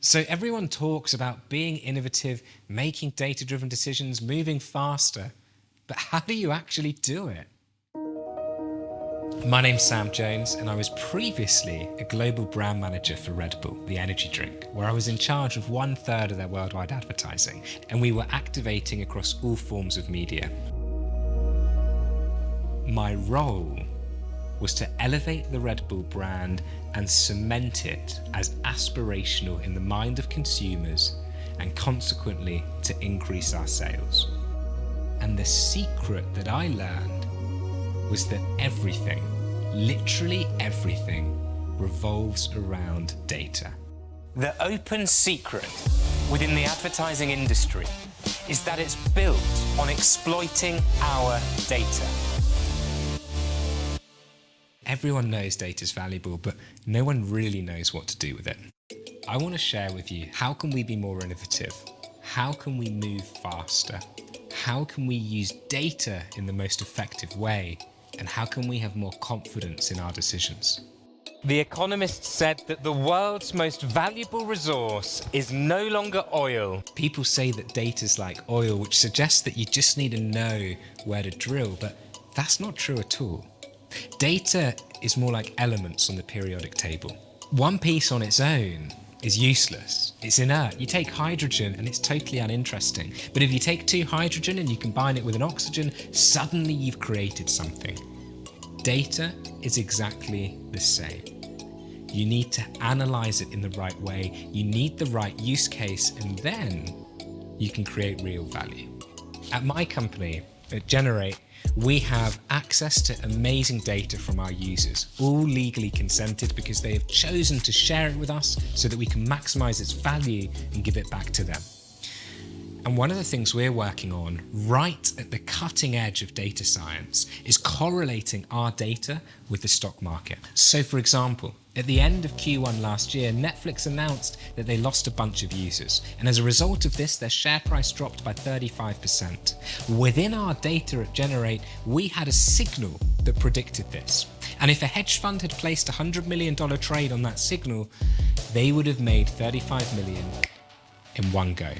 So everyone talks about being innovative, making data-driven decisions, moving faster. But how do you actually do it? My name's Sam Jones, and I was previously a global brand manager for Red Bull, the energy drink, where I was in charge of 1/3 of their worldwide advertising, and we were activating across all forms of media. My role was to elevate the Red Bull brand and cement it as aspirational in the mind of consumers, and consequently to increase our sales. And the secret that I learned was that everything, literally everything, revolves around data. The open secret within the advertising industry is that it's built on exploiting our data. Everyone knows data is valuable, but no one really knows what to do with it. I want to share with you, how can we be more innovative? How can we move faster? How can we use data in the most effective way? And how can we have more confidence in our decisions? The Economist said that the world's most valuable resource is no longer oil. People say that data's like oil, which suggests that you just need to know where to drill, but that's not true at all. Data is more like elements on the periodic table. One piece on its own is useless. It's inert. You take hydrogen and it's totally uninteresting. But if you take 2 hydrogen and you combine it with an oxygen, suddenly you've created something. Data is exactly the same. You need to analyze it in the right way. You need the right use case, and then you can create real value. At my company, at Generate, we have access to amazing data from our users, all legally consented because they have chosen to share it with us so that we can maximize its value and give it back to them. And one of the things we're working on right at the cutting edge of data science is correlating our data with the stock market. So for example, at the end of Q1 last year, Netflix announced that they lost a bunch of users. And as a result of this, their share price dropped by 35%. Within our data at Generate, we had a signal that predicted this. And if a hedge fund had placed a $100 million trade on that signal, they would have made 35 million in one go.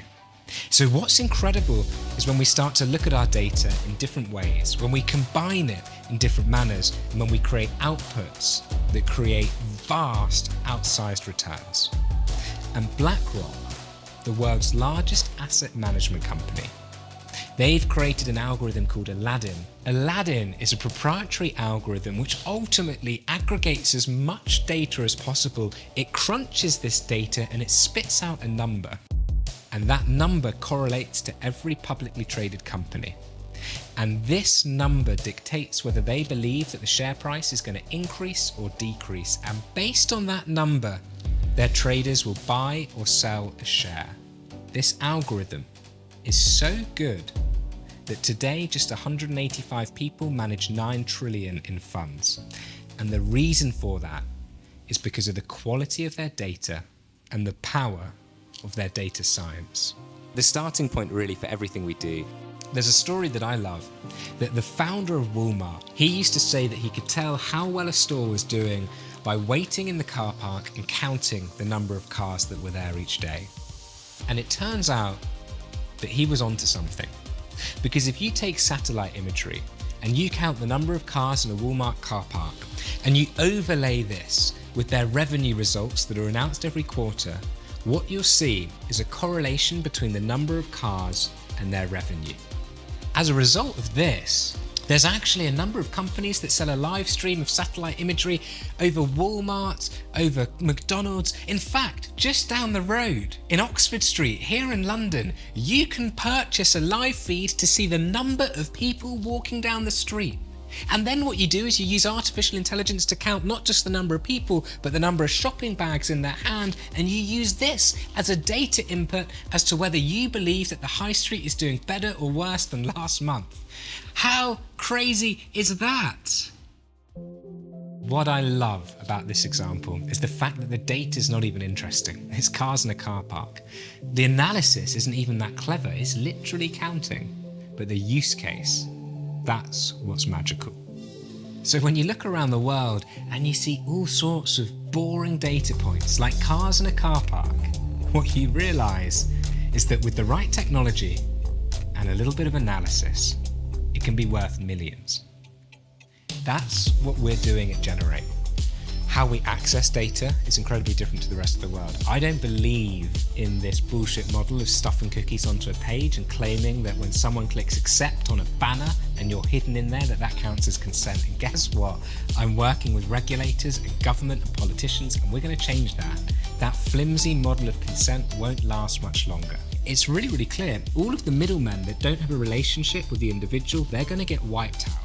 So what's incredible is when we start to look at our data in different ways, when we combine it in different manners, and when we create outputs that create vast outsized returns. And BlackRock, the world's largest asset management company, they've created an algorithm called Aladdin. Aladdin is a proprietary algorithm which ultimately aggregates as much data as possible. It crunches this data and it spits out a number. And that number correlates to every publicly traded company. And this number dictates whether they believe that the share price is going to increase or decrease. And based on that number, their traders will buy or sell a share. This algorithm is so good that today just 185 people manage 9 trillion in funds. And the reason for that is because of the quality of their data and the power of their data science. The starting point really for everything we do. There's a story that I love, that the founder of Walmart, he used to say that he could tell how well a store was doing by waiting in the car park and counting the number of cars that were there each day. And it turns out that he was onto something. Because if you take satellite imagery and you count the number of cars in a Walmart car park, and you overlay this with their revenue results that are announced every quarter, what you'll see is a correlation between the number of cars and their revenue. As a result of this, there's actually a number of companies that sell a live stream of satellite imagery over Walmart, over McDonald's. In fact, just down the road in Oxford Street, here in London, you can purchase a live feed to see the number of people walking down the street. And then what you do is you use artificial intelligence to count not just the number of people, but the number of shopping bags in their hand, and you use this as a data input as to whether you believe that the high street is doing better or worse than last month. How crazy is that? What I love about this example is the fact that the data is not even interesting. It's cars in a car park. The analysis isn't even that clever. It's literally counting. But the use case, that's what's magical. So when you look around the world and you see all sorts of boring data points like cars in a car park, what you realize is that with the right technology and a little bit of analysis, it can be worth millions. That's what we're doing at Generate. How we access data is incredibly different to the rest of the world. I don't believe in this bullshit model of stuffing cookies onto a page and claiming that when someone clicks accept on a banner and you're hidden in there, that counts as consent. And guess what? I'm working with regulators and government and politicians, and we're going to change that. That flimsy model of consent won't last much longer. It's really, really clear. All of the middlemen that don't have a relationship with the individual, they're going to get wiped out.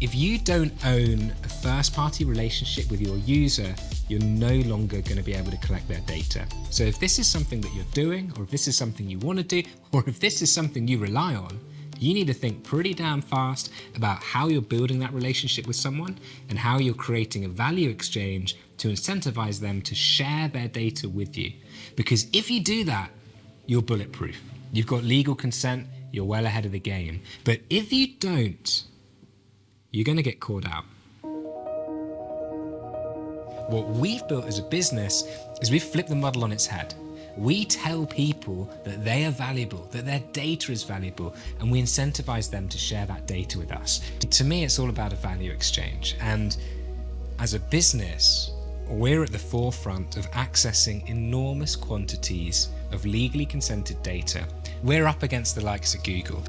If you don't own a first-party relationship with your user, you're no longer going to be able to collect their data. So if this is something that you're doing, or if this is something you want to do, or if this is something you rely on, you need to think pretty damn fast about how you're building that relationship with someone and how you're creating a value exchange to incentivize them to share their data with you. Because if you do that, you're bulletproof. You've got legal consent, you're well ahead of the game. But if you don't, you're going to get caught out. What we've built as a business is we've flipped the model on its head. We tell people that they are valuable, that their data is valuable, and we incentivize them to share that data with us. To me, it's all about a value exchange. And as a business, we're at the forefront of accessing enormous quantities of legally consented data. We're up against the likes of Google.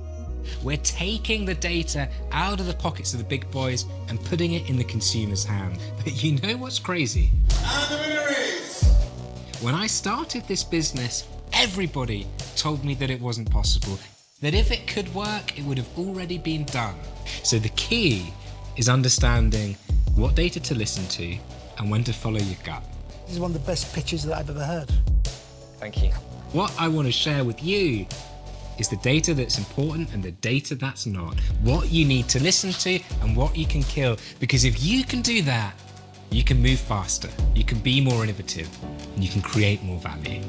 We're taking the data out of the pockets of the big boys and putting it in the consumer's hand. But you know what's crazy? And the winner is... When I started this business, everybody told me that it wasn't possible, that if it could work, it would have already been done. So the key is understanding what data to listen to and when to follow your gut. This is one of the best pitches that I've ever heard. Thank you. What I want to share with you is the data that's important and the data that's not. What you need to listen to and what you can kill. Because if you can do that, you can move faster, you can be more innovative, and you can create more value.